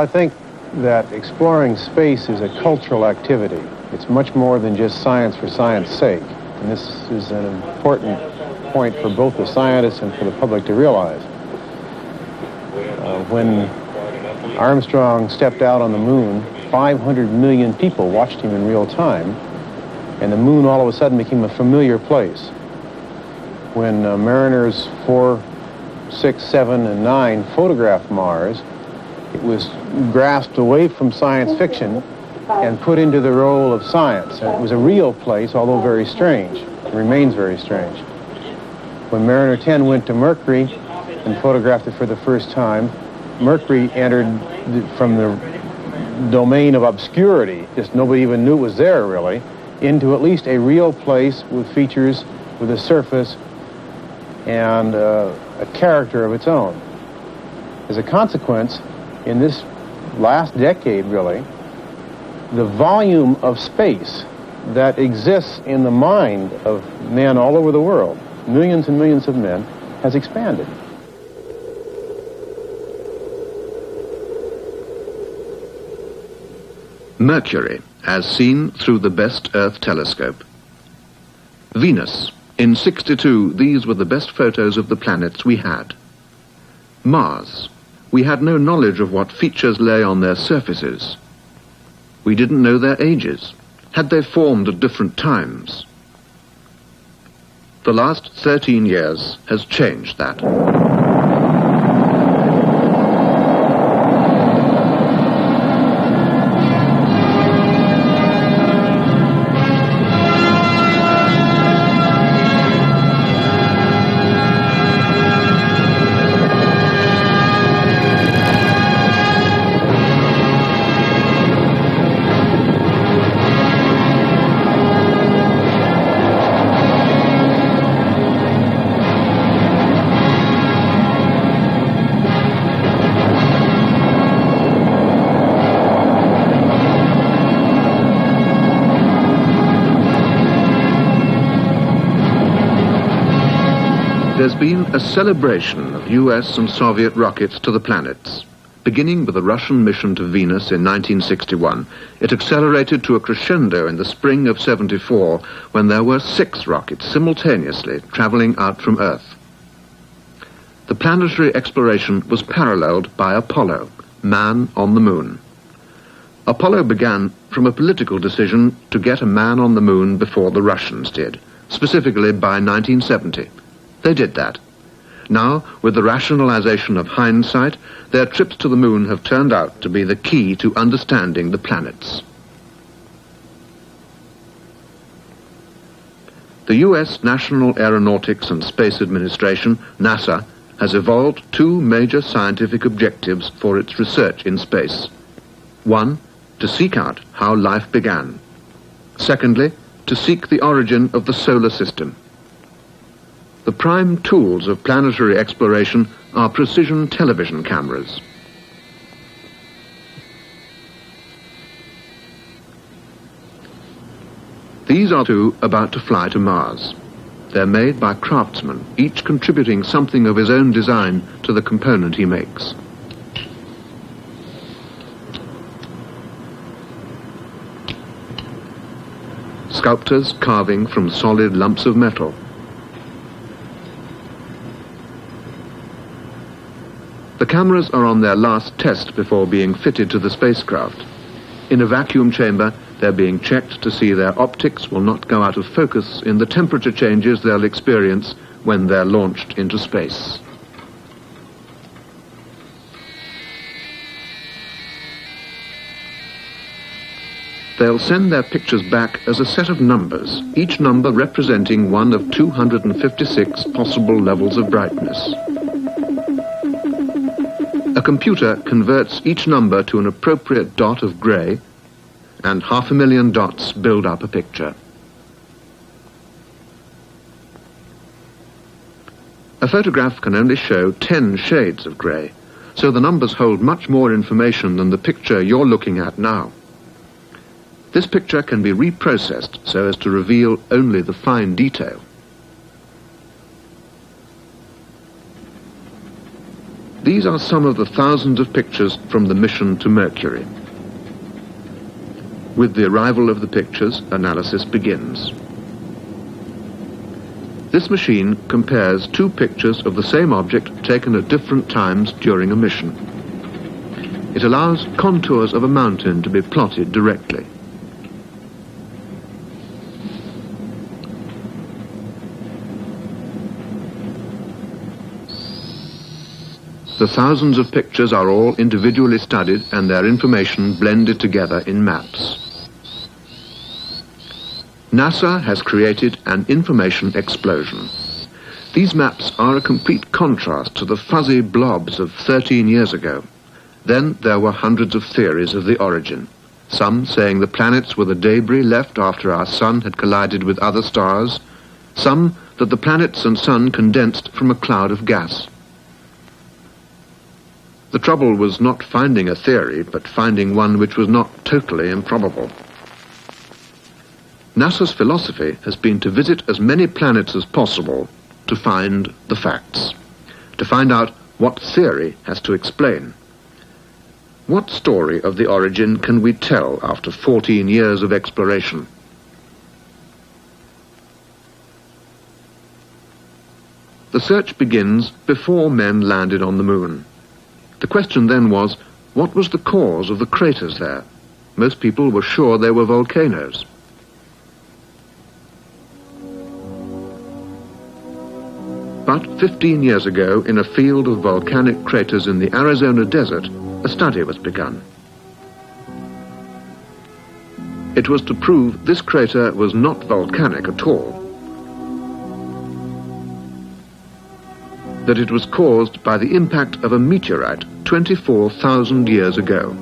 I think that exploring space is a cultural activity. It's much more than just science for science sake. And this is an important point for both the scientists and for the public to realize. When Armstrong stepped out on the moon, 500 million people watched him in real time, and the moon all of a sudden became a familiar place. When Mariners 4, 6, 7, and 9 photographed Mars, it was grasped away from science fiction and put into the role of science. And it was a real place, although very strange. It remains very strange. When Mariner 10 went to Mercury and photographed it for the first time, Mercury entered from the domain of obscurity, just nobody even knew it was there really, into at least a real place with features, with a surface, and a character of its own. As a consequence, in this last decade really, the volume of space that exists in the mind of men all over the world, millions and millions of men, has expanded. Mercury, as seen through the best Earth telescope. Venus. In '62, these were the best photos of the planets we had. Mars. We had no knowledge of what features lay on their surfaces. We didn't know their ages. Had they formed at different times? The last 13 years has changed that. There's been a celebration of US and Soviet rockets to the planets. Beginning with the Russian mission to Venus in 1961, it accelerated to a crescendo in the spring of '74 when there were 6 rockets simultaneously traveling out from Earth. The planetary exploration was paralleled by Apollo, man on the moon. Apollo began from a political decision to get a man on the moon before the Russians did, specifically by 1970. They did that. Now, with the rationalization of hindsight, their trips to the moon have turned out to be the key to understanding the planets. The U.S. National Aeronautics and Space Administration, NASA, has evolved 2 major scientific objectives for its research in space. 1, to seek out how life began. Secondly, to seek the origin of the solar system. The prime tools of planetary exploration are precision television cameras. These are 2 about to fly to Mars. They're made by craftsmen, each contributing something of his own design to the component he makes. Sculptors carving from solid lumps of metal. The cameras are on their last test before being fitted to the spacecraft. In a vacuum chamber, they're being checked to see their optics will not go out of focus in the temperature changes they'll experience when they're launched into space. They'll send their pictures back as a set of numbers, each number representing one of 256 possible levels of brightness. A computer converts each number to an appropriate dot of grey, and 500,000 dots build up a picture. A photograph can only show 10 shades of grey, so the numbers hold much more information than the picture you're looking at now. This picture can be reprocessed so as to reveal only the fine detail. These are some of the thousands of pictures from the mission to Mercury. With the arrival of the pictures, analysis begins. This machine compares two pictures of the same object taken at different times during a mission. It allows contours of a mountain to be plotted directly. The thousands of pictures are all individually studied and their information blended together in maps. NASA has created an information explosion. These maps are a complete contrast to the fuzzy blobs of 13 years ago. Then there were hundreds of theories of the origin, some saying the planets were the debris left after our sun had collided with other stars, some that the planets and sun condensed from a cloud of gas. The trouble was not finding a theory, but finding one which was not totally improbable. NASA's philosophy has been to visit as many planets as possible to find the facts, to find out what theory has to explain. What story of the origin can we tell after 14 years of exploration? The search begins before men landed on the moon. The question then was, what was the cause of the craters there? Most people were sure they were volcanoes. But 15 years ago, in a field of volcanic craters in the Arizona desert, a study was begun. It was to prove this crater was not volcanic at all, that it was caused by the impact of a meteorite 24,000 years ago.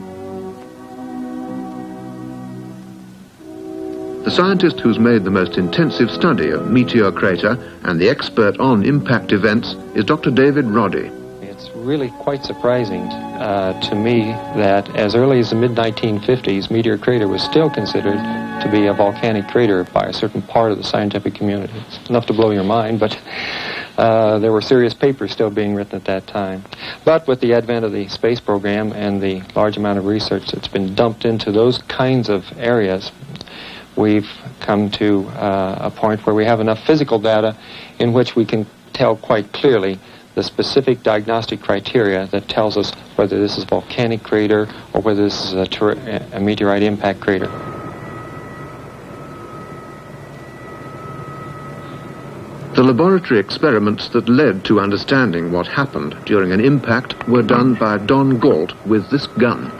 The scientist who's made the most intensive study of meteor crater and the expert on impact events is Dr. David Roddy. It's really quite surprising to me that as early as the mid-1950s, Meteor Crater was still considered to be a volcanic crater by a certain part of the scientific community. It's enough to blow your mind, but there were serious papers still being written at that time. But with the advent of the space program and the large amount of research that's been dumped into those kinds of areas, we've come to a point where we have enough physical data in which we can tell quite clearly the specific diagnostic criteria that tells us whether this is a volcanic crater or whether this is a meteorite impact crater. The laboratory experiments that led to understanding what happened during an impact were done by Don Galt with this gun.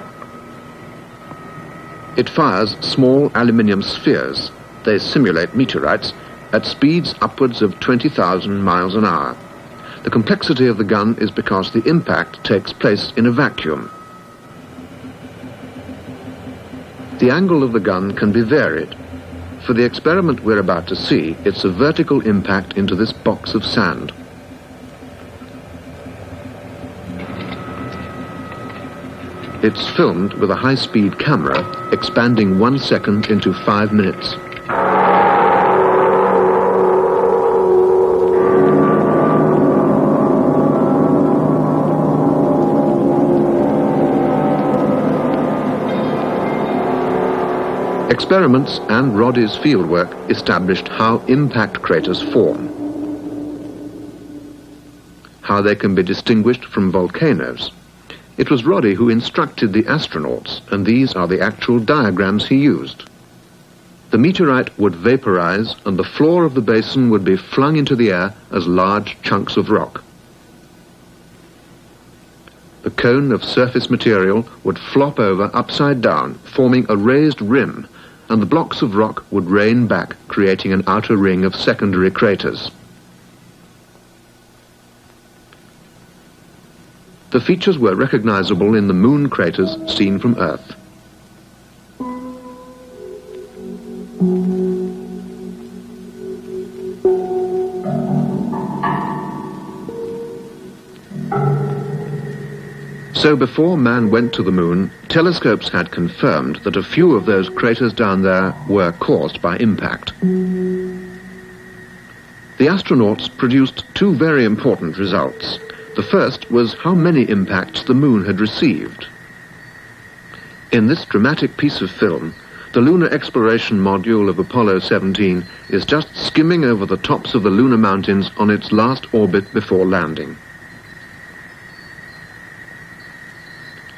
It fires small aluminium spheres. They simulate meteorites at speeds upwards of 20,000 miles an hour. The complexity of the gun is because the impact takes place in a vacuum. The angle of the gun can be varied. For the experiment we're about to see, it's a vertical impact into this box of sand. It's filmed with a high-speed camera, expanding 1 second into 5 minutes. Experiments and Roddy's fieldwork established how impact craters form, how they can be distinguished from volcanoes. It was Roddy who instructed the astronauts, and these are the actual diagrams he used. The meteorite would vaporize, and the floor of the basin would be flung into the air as large chunks of rock. The cone of surface material would flop over upside down, forming a raised rim, and the blocks of rock would rain back, creating an outer ring of secondary craters. The features were recognizable in the moon craters seen from Earth. So before man went to the moon, telescopes had confirmed that a few of those craters down there were caused by impact. The astronauts produced two very important results. The first was how many impacts the moon had received. In this dramatic piece of film, the lunar exploration module of Apollo 17 is just skimming over the tops of the lunar mountains on its last orbit before landing.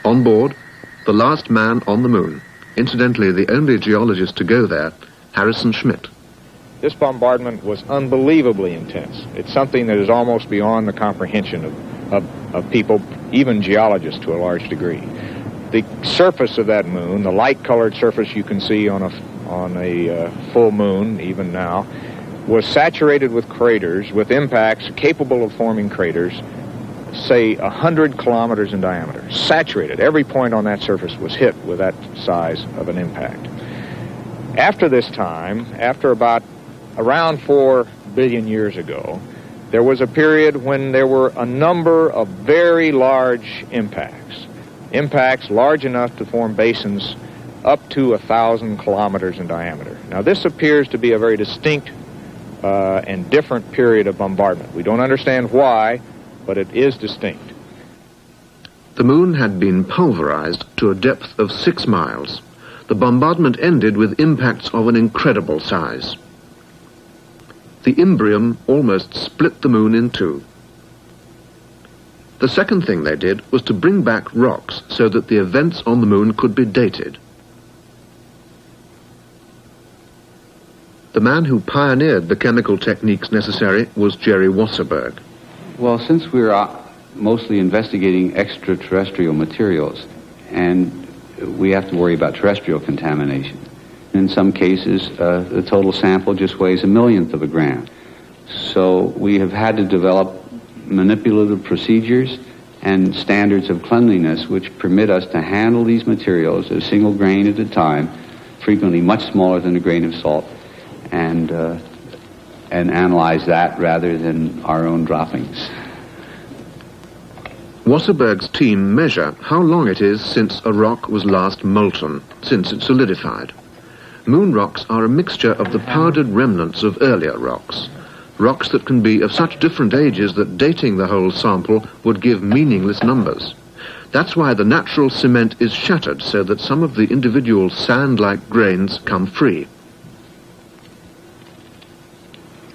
On board, the last man on the moon, incidentally the only geologist to go there, Harrison Schmitt. This bombardment was unbelievably intense. It's something that is almost beyond the comprehension of people, even geologists to a large degree. The surface of that moon, the light-colored surface you can see on a full moon, even now, was saturated with craters, with impacts capable of forming craters, say 100 kilometers in diameter. Saturated. Every point on that surface was hit with that size of an impact. After this time, after about around 4 billion years ago, there was a period when there were a number of very large impacts. Impacts large enough to form basins up to 1,000 kilometers in diameter. Now, this appears to be a very distinct and different period of bombardment. We don't understand why, but it is distinct. The moon had been pulverized to a depth of 6 miles. The bombardment ended with impacts of an incredible size. The Imbrium almost split the moon in two. The second thing they did was to bring back rocks so that the events on the moon could be dated. The man who pioneered the chemical techniques necessary was Jerry Wasserberg. Well, since we're mostly investigating extraterrestrial materials, and we have to worry about terrestrial contamination, in some cases, the total sample just weighs 1/millionth of a gram. So we have had to develop manipulative procedures and standards of cleanliness which permit us to handle these materials a single grain at a time, frequently much smaller than a grain of salt, and analyze that rather than our own droppings. Wasserberg's team measure how long it is since a rock was last molten, since it solidified. Moon rocks are a mixture of the powdered remnants of earlier rocks. Rocks that can be of such different ages that dating the whole sample would give meaningless numbers. That's why the natural cement is shattered so that some of the individual sand-like grains come free.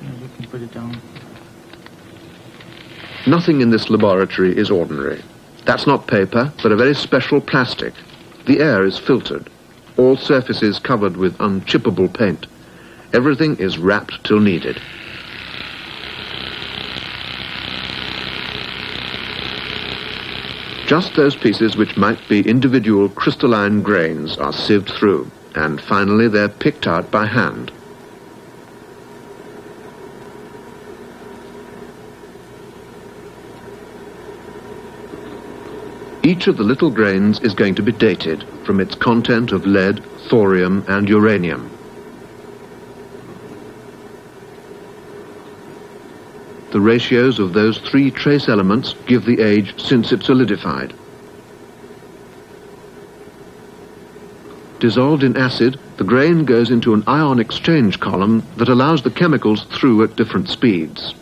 You can put it down. Nothing in this laboratory is ordinary. That's not paper, but a very special plastic. The air is filtered. All surfaces covered with unchippable paint. Everything is wrapped till needed. Just those pieces which might be individual crystalline grains are sieved through, and finally they're picked out by hand. Each of the little grains is going to be dated from its content of lead, thorium, and uranium. The ratios of those 3 trace elements give the age since it solidified. Dissolved in acid, the grain goes into an ion exchange column that allows the chemicals through at different speeds.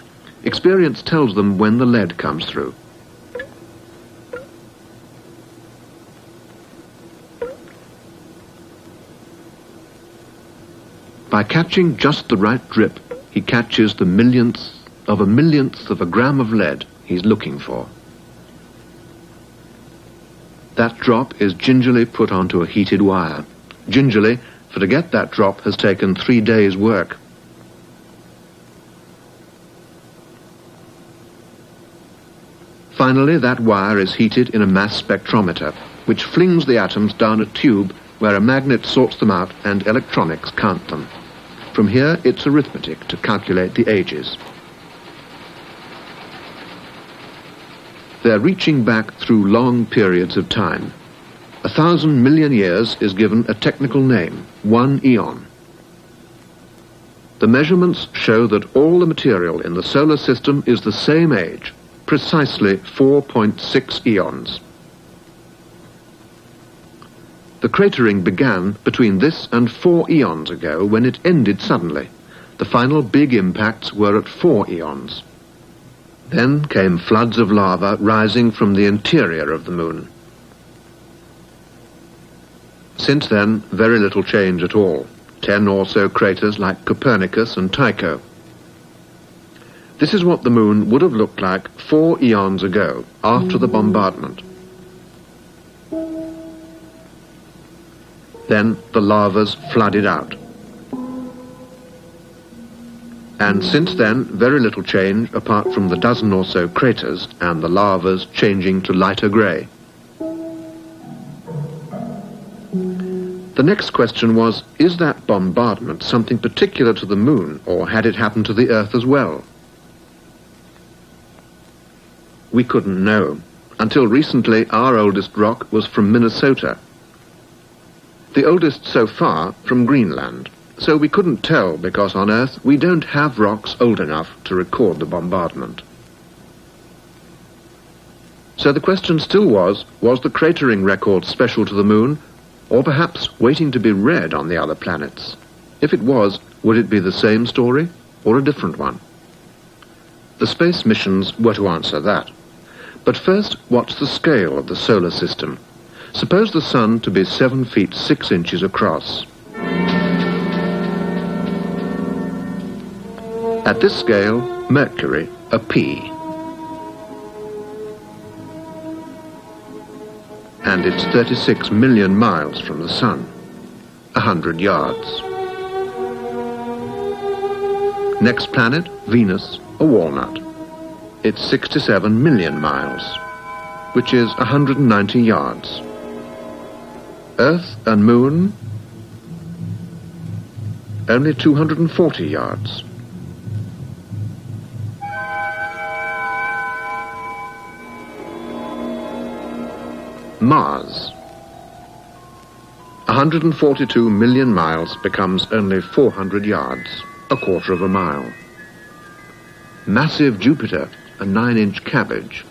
Experience tells them when the lead comes through. By catching just the right drip, he catches the millionth of a gram of lead he's looking for. That drop is gingerly put onto a heated wire. Gingerly, for to get that drop has taken 3 days' work. Finally, that wire is heated in a mass spectrometer, which flings the atoms down a tube where a magnet sorts them out and electronics count them. From here, it's arithmetic to calculate the ages. They're reaching back through long periods of time. 1,000 million years is given a technical name, 1 eon. The measurements show that all the material in the solar system is the same age, precisely 4.6 eons. The cratering began between this and 4 eons ago when it ended suddenly. The final big impacts were at 4 eons. Then came floods of lava rising from the interior of the moon. Since then, very little change at all. 10 or so craters like Copernicus and Tycho. This is what the moon would have looked like 4 eons ago, after the bombardment. Then the lavas flooded out. And since then, very little change apart from the dozen or so craters and the lavas changing to lighter grey. The next question was, is that bombardment something particular to the moon, or had it happened to the Earth as well? We couldn't know. Until recently, our oldest rock was from Minnesota. The oldest so far from Greenland. So we couldn't tell because on Earth we don't have rocks old enough to record the bombardment. So the question still was the cratering record special to the moon, or perhaps waiting to be read on the other planets? If it was, would it be the same story or a different one? The space missions were to answer that. But first, what's the scale of the solar system? Suppose the Sun to be 7 feet 6 inches across. At this scale, Mercury, a P. And it's 36 million miles from the Sun, 100 yards. Next planet, Venus, a walnut. It's 67 million miles, which is 190 yards. Earth and Moon, only 240 yards. Mars. 142 million miles becomes only 400 yards, a quarter of a mile. Massive Jupiter, a 9-inch cabbage.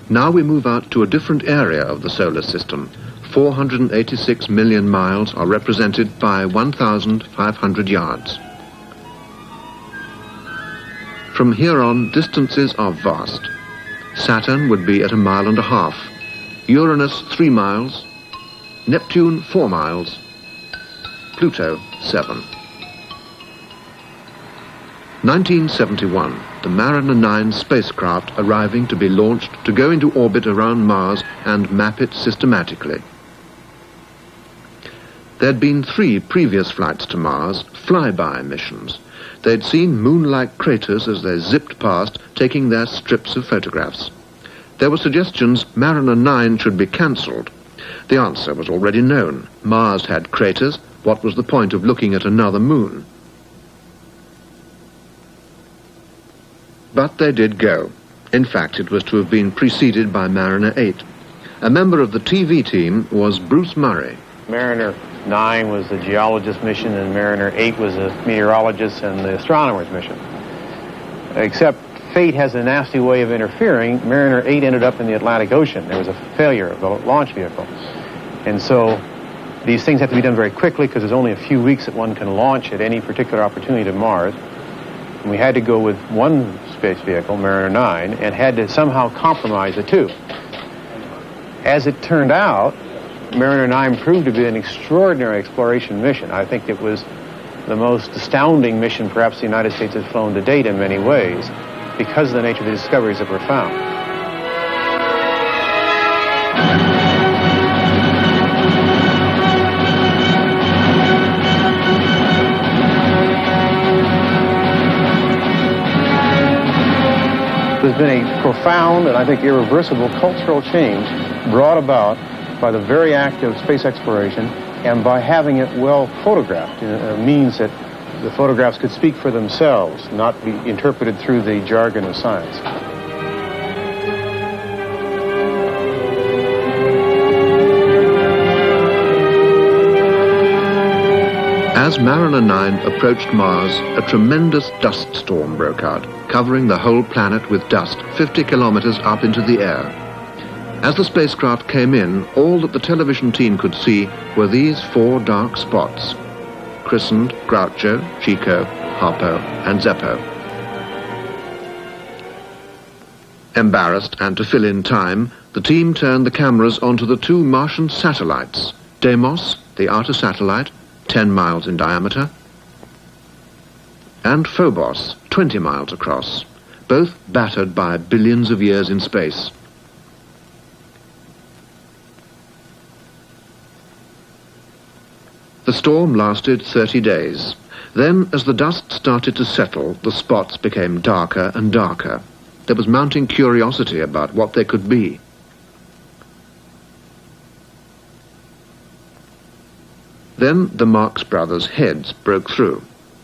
Now we move out to a different area of the solar system. 486 million miles are represented by 1,500 yards. From here on, distances are vast. Saturn would be at 1.5 miles. Uranus 3 miles, Neptune 4 miles, Pluto 7. 1971, the Mariner 9 spacecraft arriving to be launched to go into orbit around Mars and map it systematically. There'd been 3 previous flights to Mars, flyby missions. They'd seen moon-like craters as they zipped past, taking their strips of photographs. There were suggestions Mariner 9 should be cancelled. The answer was already known. Mars had craters. What was the point of looking at another moon? But they did go. In fact, it was to have been preceded by Mariner 8. A member of the TV team was Bruce Murray. Mariner 9 was the geologist mission, and Mariner 8 was the meteorologist and the astronomer's mission. Except fate has a nasty way of interfering. Mariner 8 ended up in the Atlantic Ocean. There was a failure of the launch vehicle. And so these things have to be done very quickly because there's only a few weeks that one can launch at any particular opportunity to Mars. And we had to go with one space vehicle, Mariner 9, and had to somehow compromise the two. As it turned out, Mariner 9 proved to be an extraordinary exploration mission. I think it was the most astounding mission perhaps the United States has flown to date in many ways, because of the nature of the discoveries that were found. There's been a profound and I think irreversible cultural change brought about by the very act of space exploration and by having it well photographed. Means that the photographs could speak for themselves, not be interpreted through the jargon of science. As Mariner 9 approached Mars, a tremendous dust storm broke out, covering the whole planet with dust 50 kilometers up into the air. As the spacecraft came in, all that the television team could see were these 4 dark spots, christened Groucho, Chico, Harpo, and Zeppo. Embarrassed and to fill in time, the team turned the cameras onto the two Martian satellites, Deimos, the outer satellite, 10 miles in diameter, and Phobos, 20 miles across, both battered by billions of years in space. The storm lasted 30 days. Then, as the dust started to settle, the spots became darker and darker. There was mounting curiosity about what they could be. Then the Marx brothers' heads broke through.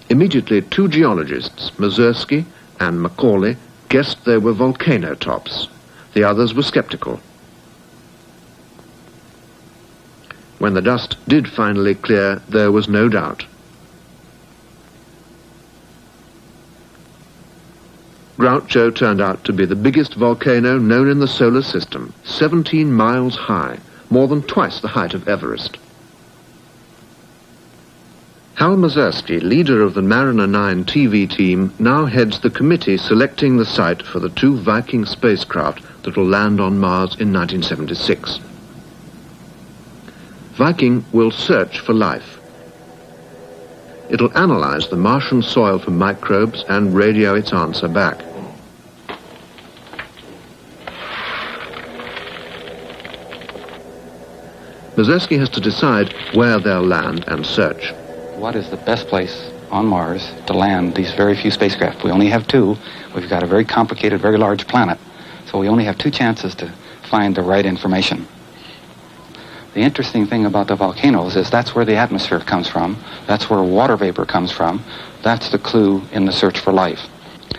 Immediately, two geologists, Mazursky and Macaulay, guessed they were volcano tops. The others were skeptical. When the dust did finally clear, there was no doubt. Groucho turned out to be the biggest volcano known in the solar system, 17 miles high, more than twice the height of Everest. Hal Mazursky, leader of the Mariner 9 TV team, now heads the committee selecting the site for the two Viking spacecraft that will land on Mars in 1976. Viking will search for life. It'll analyze the Martian soil for microbes and radio its answer back. Mazursky has to decide where they'll land and search. What is the best place on Mars to land these very few spacecraft? We only have two. We've got a very complicated, very large planet, so we only have two chances to find the right information. The interesting thing about the volcanoes is that's where the atmosphere comes from, that's where water vapor comes from, that's the clue in the search for life.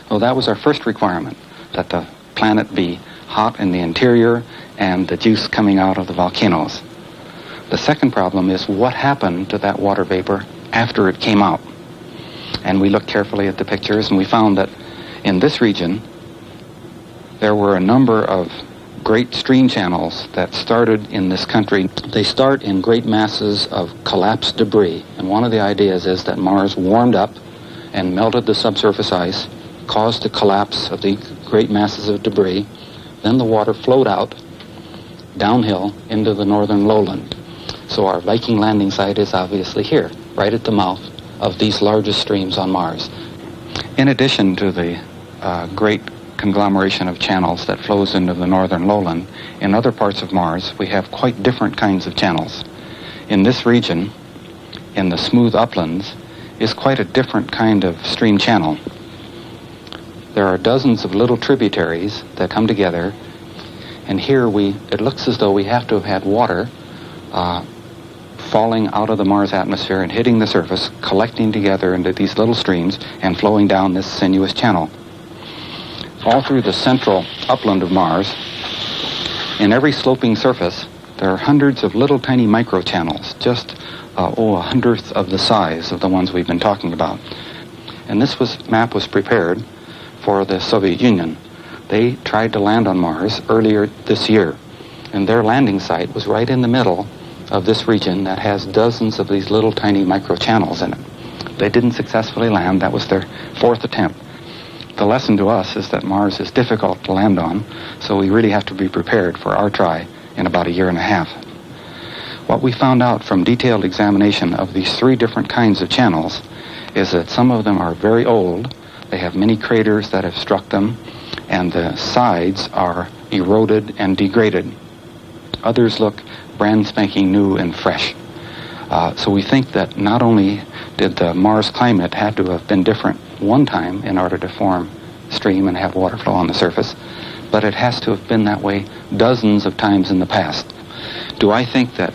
Well, that was our first requirement, that the planet be hot in the interior and the juice coming out of the volcanoes. The second problem is what happened to that water vapor after it came out. And we looked carefully at the pictures and we found that in this region there were a number of great stream channels that started in this country. They start in great masses of collapsed debris. And one of the ideas is that Mars warmed up and melted the subsurface ice, caused the collapse of the great masses of debris. Then the water flowed out downhill into the northern lowland. So our Viking landing site is obviously here, right at the mouth of these largest streams on Mars. In addition to the great conglomeration of channels that flows into the northern lowland, in other parts of Mars we have quite different kinds of channels. In this region, in the smooth uplands, is quite a different kind of stream channel. There are dozens of little tributaries that come together, and here it looks as though we have to have had water falling out of the Mars atmosphere and hitting the surface, collecting together into these little streams and flowing down this sinuous channel. All through the central upland of Mars, in every sloping surface, there are hundreds of little tiny microchannels, just a hundredth of the size of the ones we've been talking about. And this map was prepared for the Soviet Union. They tried to land on Mars earlier this year, and their landing site was right in the middle of this region that has dozens of these little tiny microchannels in it. They didn't successfully land. That was their fourth attempt. The lesson to us is that Mars is difficult to land on, so we really have to be prepared for our try in about a year and a half. What we found out from detailed examination of these three different kinds of channels is that some of them are very old. They have many craters that have struck them, and the sides are eroded and degraded. Others look brand spanking new and fresh. So we think that not only did the Mars climate have to have been different one time in order to form stream and have water flow on the surface, but it has to have been that way dozens of times in the past. Do I think that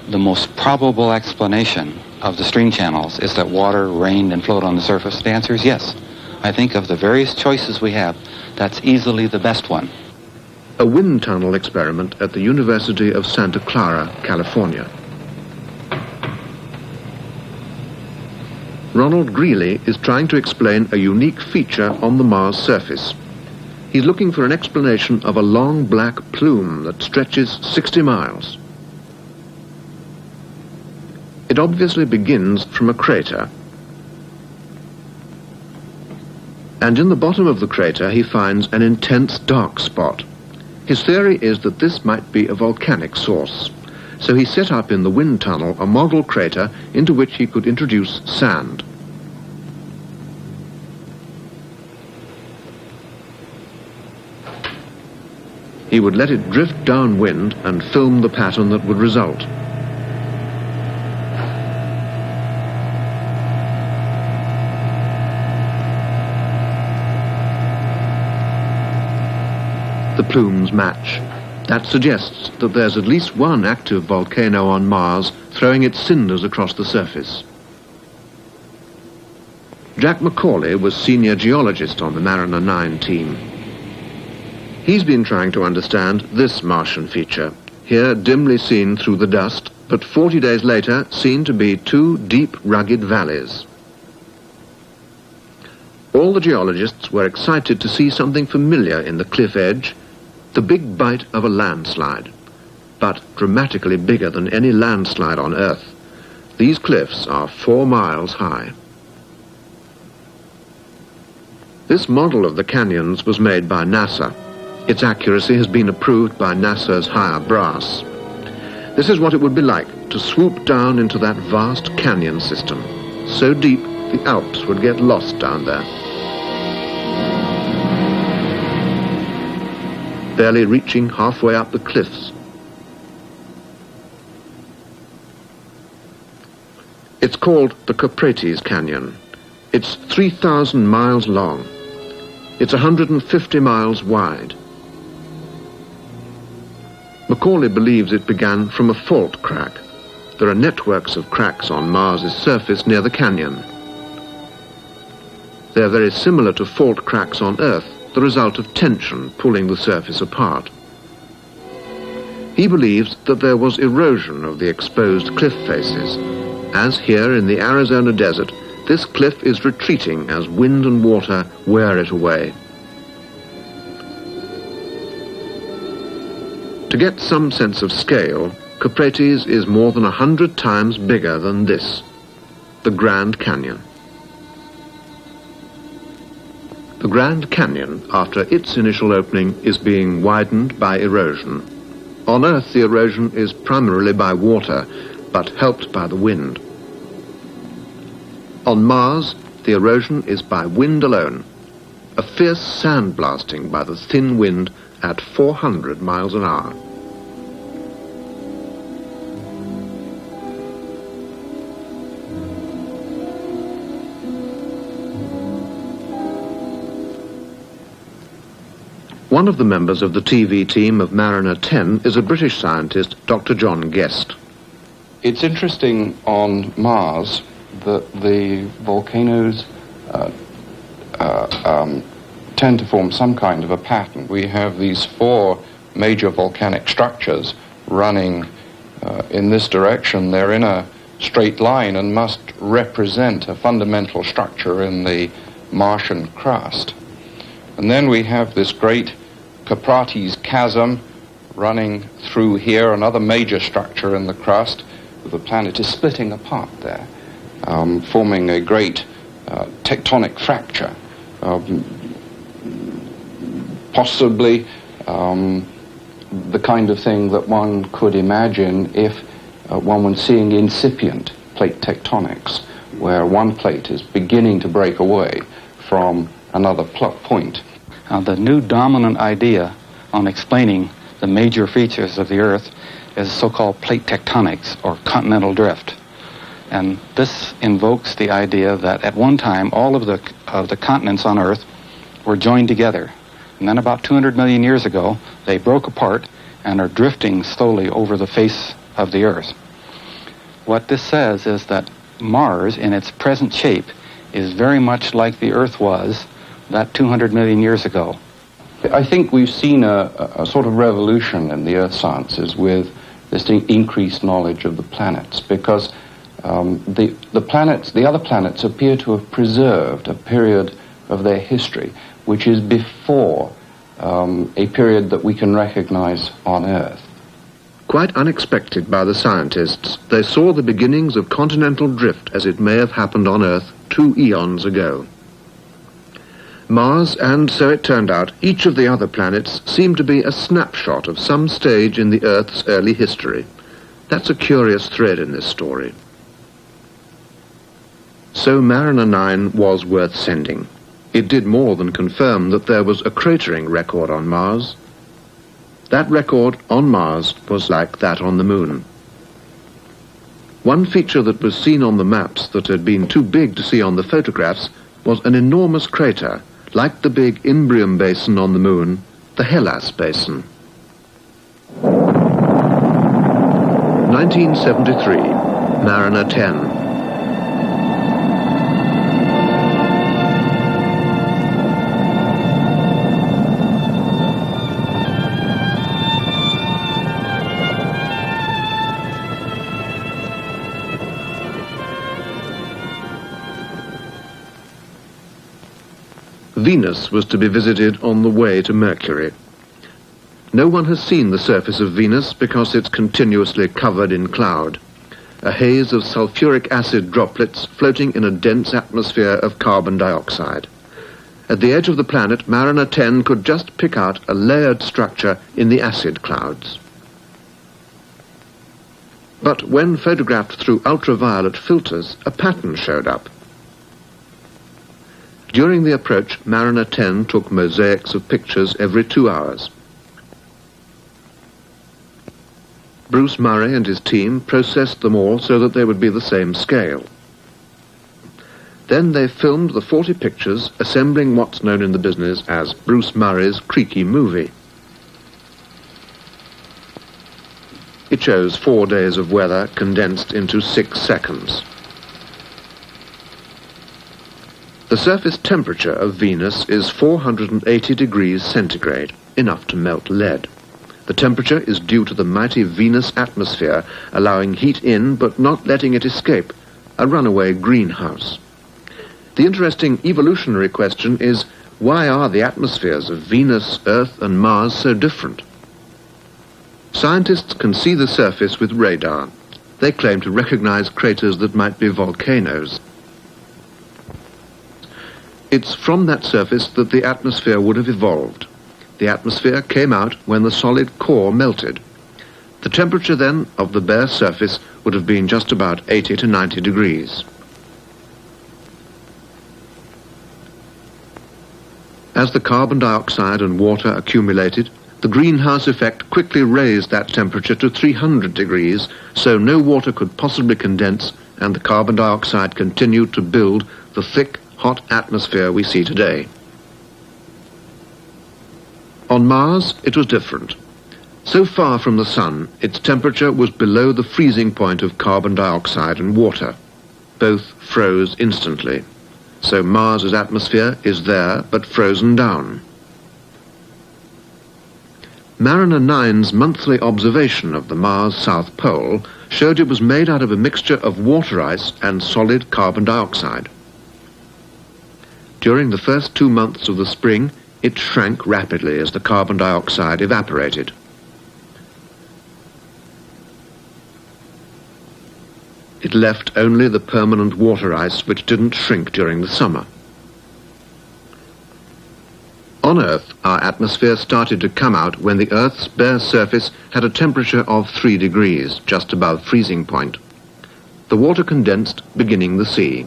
the most probable explanation of the stream channels is that water rained and flowed on the surface? The answer is yes. I think of the various choices we have, that's easily the best one. A wind tunnel experiment at the University of Santa Clara, California. Ronald Greeley is trying to explain a unique feature on the Mars surface. He's looking for an explanation of a long black plume that stretches 60 miles. It obviously begins from a crater And in the bottom of the crater he finds an intense dark spot. His theory is that this might be a volcanic source. So he set up in the wind tunnel a model crater into which he could introduce sand. He would let it drift downwind and film the pattern that would result. The plumes match. That suggests that there's at least one active volcano on Mars throwing its cinders across the surface. Jack Macaulay was senior geologist on the Mariner 9 team. He's been trying to understand this Martian feature, here dimly seen through the dust, but 40 days later seen to be two deep, rugged valleys. All the geologists were excited to see something familiar in the cliff edge, the big bite of a landslide, but dramatically bigger than any landslide on Earth. These cliffs are 4 miles high. This model of the canyons was made by NASA. Its accuracy has been approved by NASA's higher brass. This is what it would be like to swoop down into that vast canyon system, so deep the Alps would get lost down there. Barely reaching halfway up the cliffs. It's called the Euphrates Canyon. It's 3,000 miles long. It's 150 miles wide. Macaulay believes it began from a fault crack. There are networks of cracks on Mars's surface near the canyon. They're very similar to fault cracks on Earth, the result of tension pulling the surface apart. He believes that there was erosion of the exposed cliff faces. As here in the Arizona desert, this cliff is retreating as wind and water wear it away. To get some sense of scale, Euphrates is more than 100 times bigger than this, the Grand Canyon. The Grand Canyon, after its initial opening, is being widened by erosion. On Earth, the erosion is primarily by water, but helped by the wind. On Mars, the erosion is by wind alone, a fierce sandblasting by the thin wind at 400 miles an hour. One of the members of the TV team of Mariner 10 is a British scientist, Dr. John Guest. It's interesting on Mars that the volcanoes tend to form some kind of a pattern. We have these 4 major volcanic structures running in this direction. They're in a straight line and must represent a fundamental structure in the Martian crust. And then we have this great Euphrates chasm running through here, another major structure in the crust. The planet is splitting apart there, forming a great tectonic fracture, possibly the kind of thing that one could imagine if one was seeing incipient plate tectonics, where one plate is beginning to break away from another point. The new dominant idea on explaining the major features of the Earth is so-called plate tectonics, or continental drift. And this invokes the idea that at one time all of the continents on Earth were joined together. And then about 200 million years ago, they broke apart and are drifting slowly over the face of the Earth. What this says is that Mars, in its present shape, is very much like the Earth was that 200 million years ago. I think we've seen a sort of revolution in the Earth sciences with this increased knowledge of the planets, because the other planets appear to have preserved a period of their history which is before a period that we can recognize on Earth. Quite unexpected by the scientists, they saw the beginnings of continental drift as it may have happened on Earth 2 eons ago. Mars, and so it turned out, each of the other planets seemed to be a snapshot of some stage in the Earth's early history. That's a curious thread in this story. So Mariner 9 was worth sending. It did more than confirm that there was a cratering record on Mars. That record on Mars was like that on the Moon. One feature that was seen on the maps that had been too big to see on the photographs was an enormous crater, like the big Imbrium Basin on the Moon, the Hellas Basin. 1973, Mariner 10. Venus was to be visited on the way to Mercury. No one has seen the surface of Venus because it's continuously covered in cloud, a haze of sulfuric acid droplets floating in a dense atmosphere of carbon dioxide. At the edge of the planet, Mariner 10 could just pick out a layered structure in the acid clouds. But when photographed through ultraviolet filters, a pattern showed up. During the approach, Mariner 10 took mosaics of pictures every 2 hours. Bruce Murray and his team processed them all so that they would be the same scale. Then they filmed the 40 pictures, assembling what's known in the business as Bruce Murray's creaky movie. It shows 4 days of weather condensed into 6 seconds. The surface temperature of Venus is 480 degrees centigrade, enough to melt lead. The temperature is due to the mighty Venus atmosphere, allowing heat in but not letting it escape, a runaway greenhouse. The interesting evolutionary question is, why are the atmospheres of Venus, Earth, and Mars so different? Scientists can see the surface with radar. They claim to recognize craters that might be volcanoes. It's from that surface that the atmosphere would have evolved. The atmosphere came out when the solid core melted. The temperature then of the bare surface would have been just about 80 to 90 degrees. As the carbon dioxide and water accumulated, the greenhouse effect quickly raised that temperature to 300 degrees, so no water could possibly condense, and the carbon dioxide continued to build the thick, hot atmosphere we see today. On Mars, it was different. So far from the sun, its temperature was below the freezing point of carbon dioxide and water. Both froze instantly. So Mars's atmosphere is there, but frozen down. Mariner 9's monthly observation of the Mars South Pole showed it was made out of a mixture of water ice and solid carbon dioxide. During the first 2 months of the spring, it shrank rapidly as the carbon dioxide evaporated. It left only the permanent water ice, which didn't shrink during the summer. On Earth, our atmosphere started to come out when the Earth's bare surface had a temperature of 3 degrees, just above freezing point. The water condensed, beginning the sea.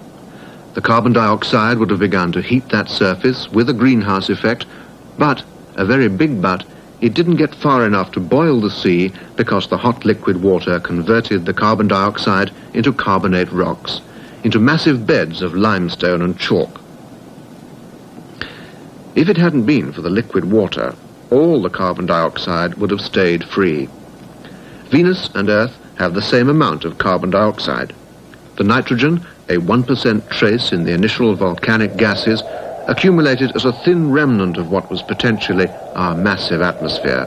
The carbon dioxide would have begun to heat that surface with a greenhouse effect, but, a very big but, it didn't get far enough to boil the sea because the hot liquid water converted the carbon dioxide into carbonate rocks, into massive beds of limestone and chalk. If it hadn't been for the liquid water, all the carbon dioxide would have stayed free. Venus and Earth have the same amount of carbon dioxide. The nitrogen, a 1% trace in the initial volcanic gases, accumulated as a thin remnant of what was potentially our massive atmosphere.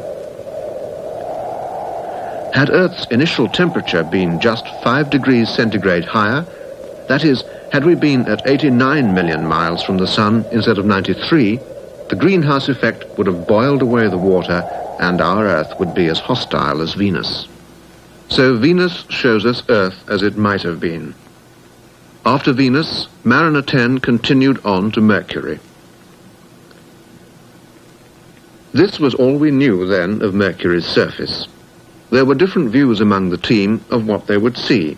Had Earth's initial temperature been just 5 degrees centigrade higher, that is, had we been at 89 million miles from the Sun instead of 93, the greenhouse effect would have boiled away the water and our Earth would be as hostile as Venus. So Venus shows us Earth as it might have been. After Venus, Mariner 10 continued on to Mercury. This was all we knew then of Mercury's surface. There were different views among the team of what they would see.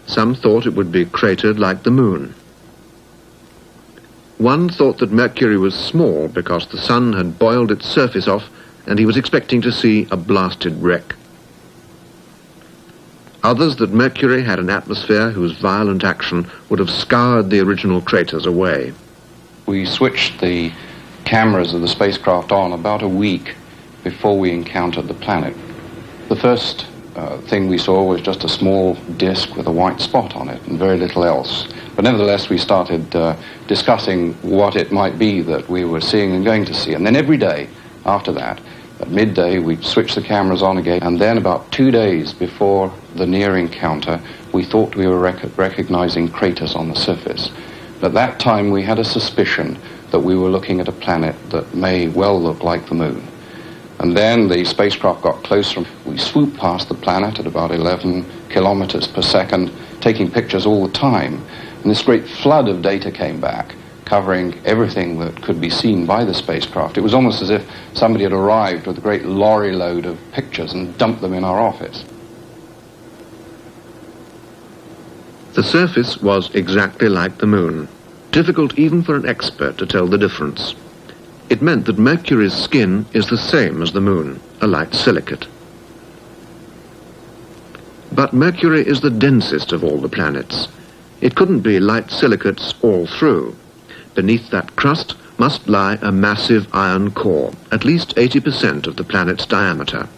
Some thought it would be cratered like the Moon. One thought that Mercury was small because the sun had boiled its surface off and he was expecting to see a blasted wreck. Others that Mercury had an atmosphere whose violent action would have scoured the original craters away. We switched the cameras of the spacecraft on about a week before we encountered the planet. The first thing we saw was just a small disk with a white spot on it and very little else. But nevertheless, we started discussing what it might be that we were seeing and going to see. And then every day after that, at midday, we'd switch the cameras on again. And then about 2 days before the near encounter, we thought we were recognizing craters on the surface. At that time, we had a suspicion that we were looking at a planet that may well look like the Moon. And then the spacecraft got closer. We swooped past the planet at about 11 kilometers per second, taking pictures all the time. And this great flood of data came back, covering everything that could be seen by the spacecraft. It was almost as if somebody had arrived with a great lorry load of pictures and dumped them in our office. The surface was exactly like the Moon, difficult even for an expert to tell the difference. It meant that Mercury's skin is the same as the Moon, a light silicate. But Mercury is the densest of all the planets. It couldn't be light silicates all through. Beneath that crust must lie a massive iron core, at least 80% of the planet's diameter.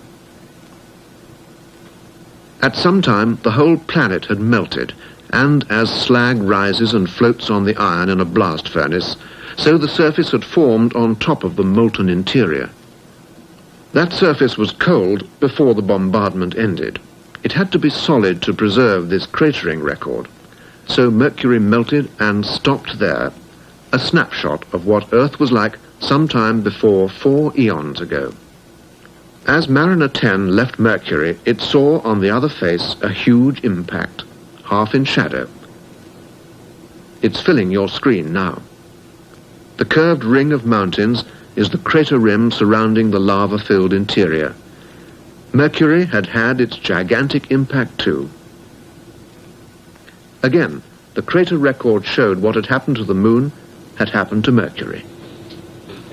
At some time, the whole planet had melted, and as slag rises and floats on the iron in a blast furnace, so the surface had formed on top of the molten interior. That surface was cold before the bombardment ended. It had to be solid to preserve this cratering record. So Mercury melted and stopped there, a snapshot of what Earth was like sometime before 4 eons ago. As Mariner 10 left Mercury, it saw on the other face a huge impact, half in shadow. It's filling your screen now. The curved ring of mountains is the crater rim surrounding the lava-filled interior. Mercury had had its gigantic impact too. Again, the crater record showed what had happened to the Moon had happened to Mercury.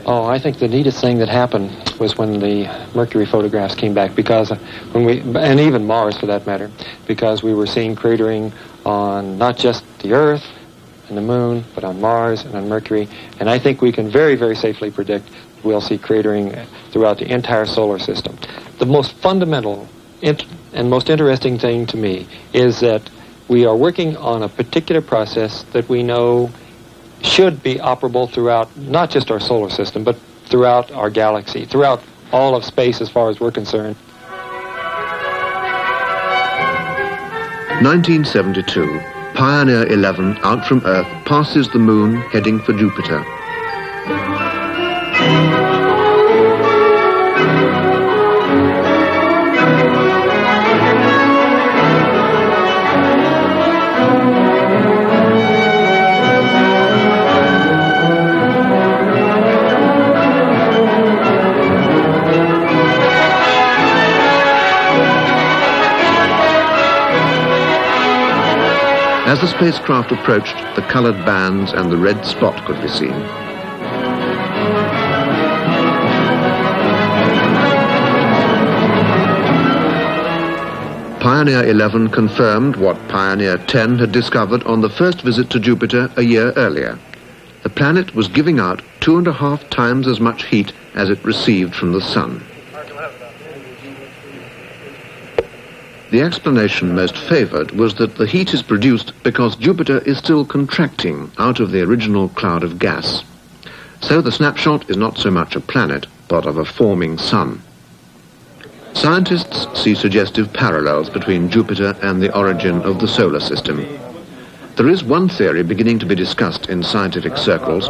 Oh, I think the neatest thing that happened was when the Mercury photographs came back, because and even Mars for that matter, because we were seeing cratering on not just the Earth and the Moon, but on Mars and on Mercury. And I think we can very, very safely predict we'll see cratering throughout the entire solar system. The most fundamental and most interesting thing to me is that we are working on a particular process that we know should be operable throughout not just our solar system, but throughout our galaxy, throughout all of space as far as we're concerned. 1972, Pioneer 11 out from Earth passes the Moon heading for Jupiter. As the spacecraft approached, the colored bands and the red spot could be seen. Pioneer 11 confirmed what Pioneer 10 had discovered on the first visit to Jupiter a year earlier. The planet was giving out 2.5 times as much heat as it received from the Sun. The explanation most favored was that the heat is produced because Jupiter is still contracting out of the original cloud of gas. So the snapshot is not so much a planet, but of a forming sun. Scientists see suggestive parallels between Jupiter and the origin of the solar system. There is one theory beginning to be discussed in scientific circles.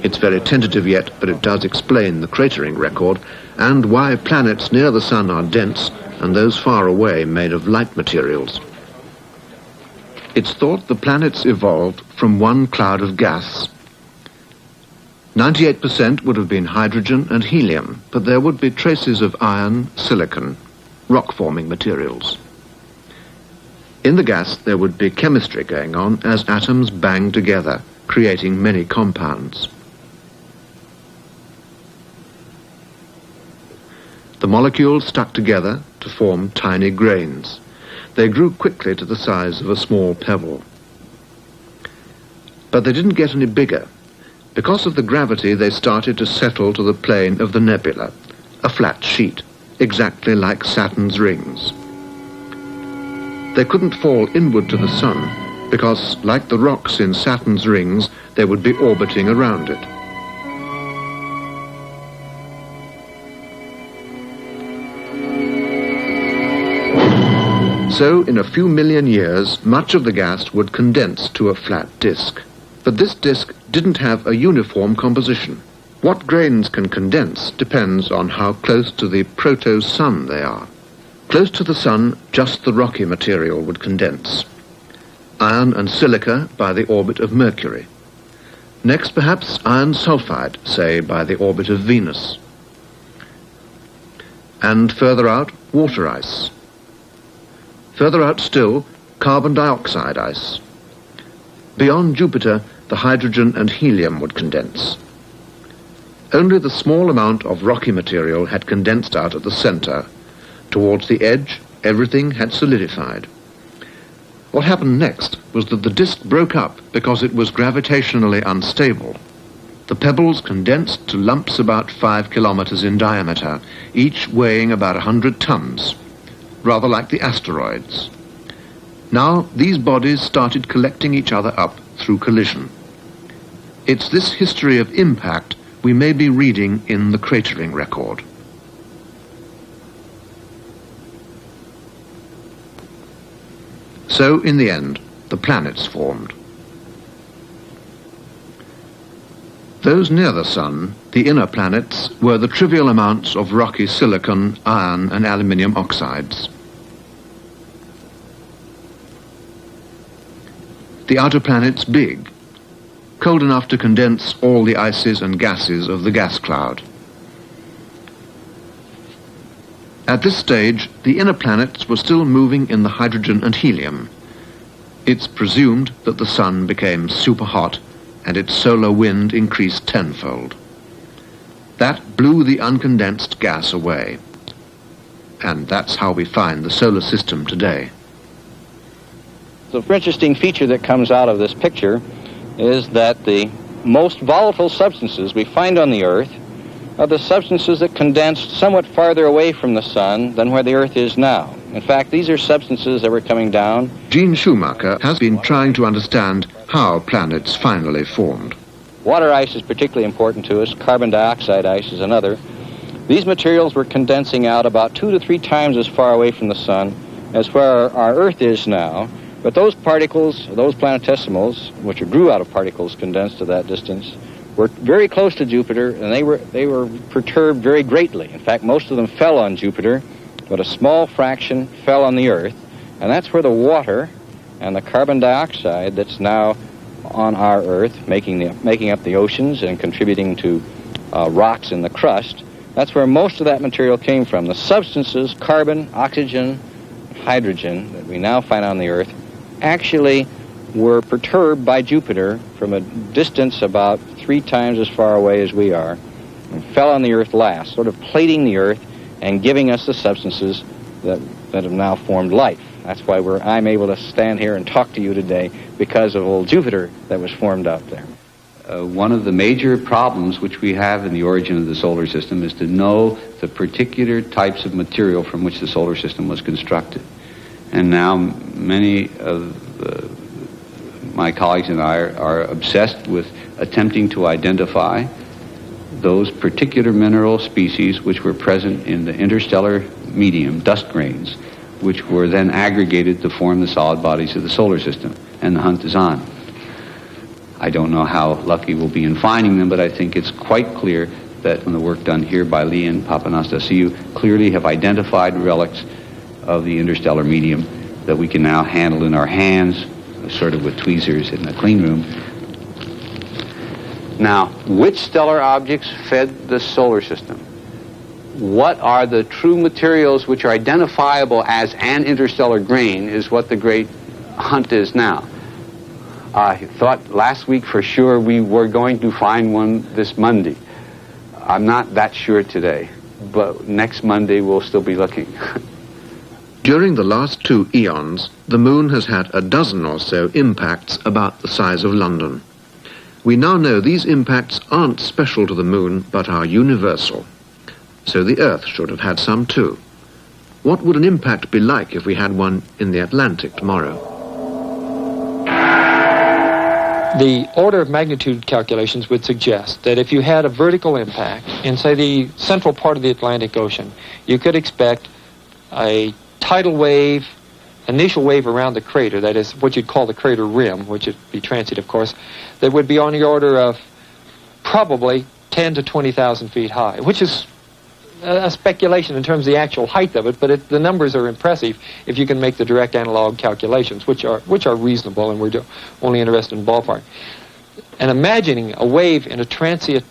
It's very tentative yet, but it does explain the cratering record and why planets near the sun are dense and those far away made of light materials. It's thought the planets evolved from one cloud of gas. 98% would have been hydrogen and helium, but there would be traces of iron, silicon, rock-forming materials. In the gas, there would be chemistry going on as atoms banged together, creating many compounds. The molecules stuck together to form tiny grains. They grew quickly to the size of a small pebble. But they didn't get any bigger. Because of the gravity, they started to settle to the plane of the nebula, a flat sheet, exactly like Saturn's rings. They couldn't fall inward to the sun, because, like the rocks in Saturn's rings, they would be orbiting around it. So, in a few million years, much of the gas would condense to a flat disk. But this disk didn't have a uniform composition. What grains can condense depends on how close to the proto-sun they are. Close to the sun, just the rocky material would condense. Iron and silica by the orbit of Mercury. Next, perhaps, iron sulfide, say, by the orbit of Venus. And further out, water ice. Further out still, carbon dioxide ice. Beyond Jupiter, the hydrogen and helium would condense. Only the small amount of rocky material had condensed out at the center. Towards the edge, everything had solidified. What happened next was that the disk broke up because it was gravitationally unstable. The pebbles condensed to lumps about 5 kilometers in diameter, each weighing about 100 tons, rather like the asteroids. Now, these bodies started collecting each other up through collision. It's this history of impact we may be reading in the cratering record. So, in the end, the planets formed. Those near the Sun, the inner planets, were the trivial amounts of rocky silicon, iron, and aluminium oxides. The outer planets big, cold enough to condense all the ices and gases of the gas cloud. At this stage, the inner planets were still moving in the hydrogen and helium. It's presumed that the Sun became super hot and its solar wind increased tenfold. That blew the uncondensed gas away. And that's how we find the solar system today. The interesting feature that comes out of this picture is that the most volatile substances we find on the Earth are the substances that condensed somewhat farther away from the Sun than where the Earth is now. In fact, these are substances that were coming down. Gene Schumacher has been trying to understand how planets finally formed. Water ice is particularly important to us. Carbon dioxide ice is another. These materials were condensing out about 2 to 3 times as far away from the Sun as where our Earth is now. But those particles, those planetesimals, which grew out of particles condensed to that distance, were very close to Jupiter, and they were perturbed very greatly. In fact, most of them fell on Jupiter, but a small fraction fell on the Earth, and that's where the water and the carbon dioxide that's now on our Earth, making up the oceans and contributing to rocks in the crust, that's where most of that material came from. The substances, carbon, oxygen, hydrogen, that we now find on the Earth, actually were perturbed by Jupiter from a distance about 3 times as far away as we are, and fell on the Earth last, sort of plating the Earth and giving us the substances that have now formed life. That's why I'm able to stand here and talk to you today, because of old Jupiter that was formed out there. One of the major problems which we have in the origin of the solar system is to know the particular types of material from which the solar system was constructed. And now many of my colleagues and I are obsessed with attempting to identify those particular mineral species which were present in the interstellar medium, dust grains, which were then aggregated to form the solid bodies of the solar system. And the hunt is on. I don't know how lucky we'll be in finding them, but I think it's quite clear that from the work done here by Lee and Papanastasiou clearly have identified relics of the interstellar medium that we can now handle in our hands, sort of with tweezers in the clean room. Now, which stellar objects fed the solar system? What are the true materials which are identifiable as an interstellar grain is what the great hunt is now. I thought last week for sure we were going to find one this Monday. I'm not that sure today, but next Monday we'll still be looking. During the last 2 eons, the moon has had a dozen or so impacts about the size of London. We now know these impacts aren't special to the moon, but are universal. So the Earth should have had some too. What would an impact be like if we had one in the Atlantic tomorrow? The order of magnitude calculations would suggest that if you had a vertical impact in, say, the central part of the Atlantic Ocean, you could expect a tidal wave, initial wave around the crater, that is what you'd call the crater rim, which would be transient, of course, that would be on the order of probably 10 to 20,000 feet high, which is a speculation in terms of the actual height of it, but the numbers are impressive if you can make the direct analog calculations, which are reasonable, and we're only interested in ballpark. And imagining a wave in a transient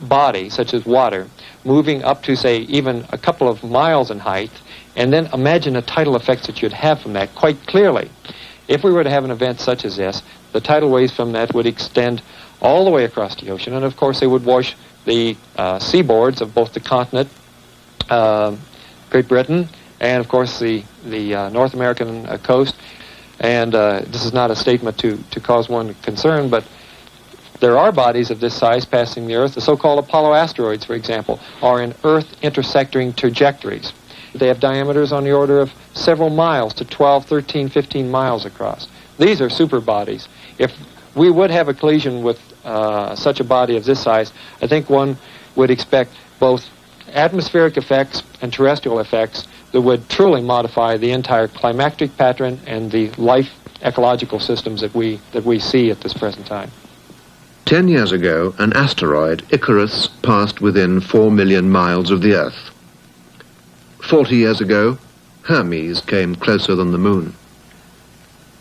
body, such as water, moving up to, say, even a couple of miles in height, and then imagine the tidal effects that you'd have from that quite clearly. If we were to have an event such as this, the tidal waves from that would extend all the way across the ocean, and of course they would wash the seaboards of both the continent, Great Britain, and of course the North American coast. And this is not a statement to cause one concern, but there are bodies of this size passing the Earth. The so-called Apollo asteroids, for example, are in Earth intersecting trajectories. They have diameters on the order of several miles to 12, 13, 15 miles across. These are super bodies. If we would have a collision with such a body of this size, I think one would expect both atmospheric effects and terrestrial effects that would truly modify the entire climactic pattern and the life ecological systems that we see at this present time. 10 years ago, an asteroid, Icarus, passed within 4 million miles of the Earth. 40 years ago, Hermes came closer than the moon.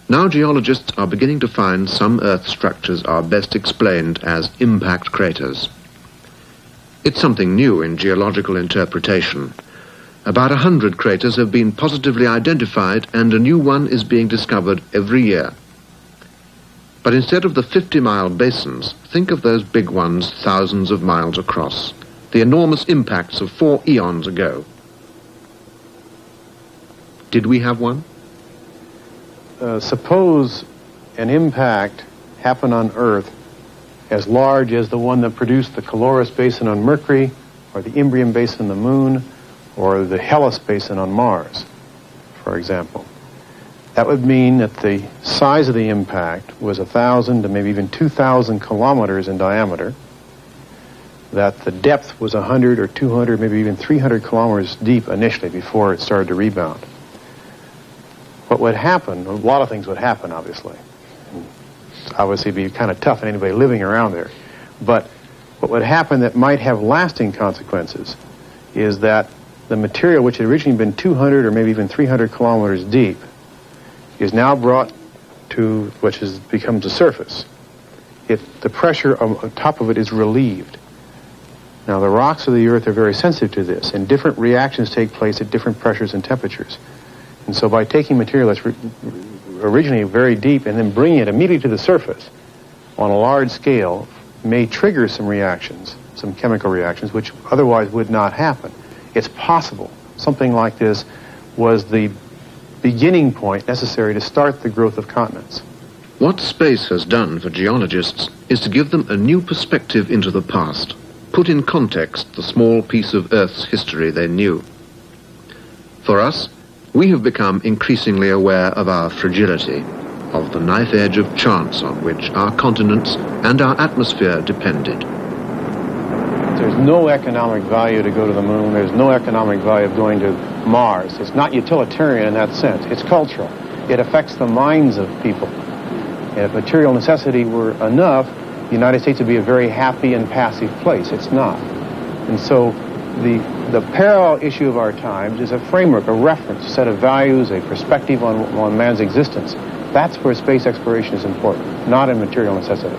Now geologists are beginning to find some Earth structures are best explained as impact craters. It's something new in geological interpretation. About 100 craters have been positively identified, and a new one is being discovered every year. But instead of the 50-mile basins, think of those big ones thousands of miles across, the enormous impacts of 4 eons ago. Did we have one? Suppose an impact happened on Earth as large as the one that produced the Caloris Basin on Mercury, or the Imbrium Basin on the Moon, or the Hellas Basin on Mars, for example. That would mean that the size of the impact was 1,000 to maybe even 2,000 kilometers in diameter, that the depth was 100 or 200, maybe even 300 kilometers deep initially before it started to rebound. What would happen, a lot of things would happen, obviously. Obviously, it'd be kind of tough on anybody living around there. But what would happen that might have lasting consequences is that the material, which had originally been 200 or maybe even 300 kilometers deep, is now brought to becomes the surface. The pressure on top of it is relieved. Now, the rocks of the Earth are very sensitive to this, and different reactions take place at different pressures and temperatures. And so by taking material that's originally very deep and then bringing it immediately to the surface on a large scale may trigger some reactions, some chemical reactions, which otherwise would not happen. It's possible something like this was the beginning point necessary to start the growth of continents. What space has done for geologists is to give them a new perspective into the past, put in context the small piece of Earth's history they knew. For us, we have become increasingly aware of our fragility, of the knife edge of chance on which our continents and our atmosphere depended. There's no economic value to go to the moon. There's no economic value of going to Mars. It's not utilitarian in that sense. It's cultural. It affects the minds of people. And if material necessity were enough, the United States would be a very happy and passive place. It's not. And so the parallel issue of our times is a framework, a reference, a set of values, a perspective on man's existence. That's where space exploration is important, not in material necessity.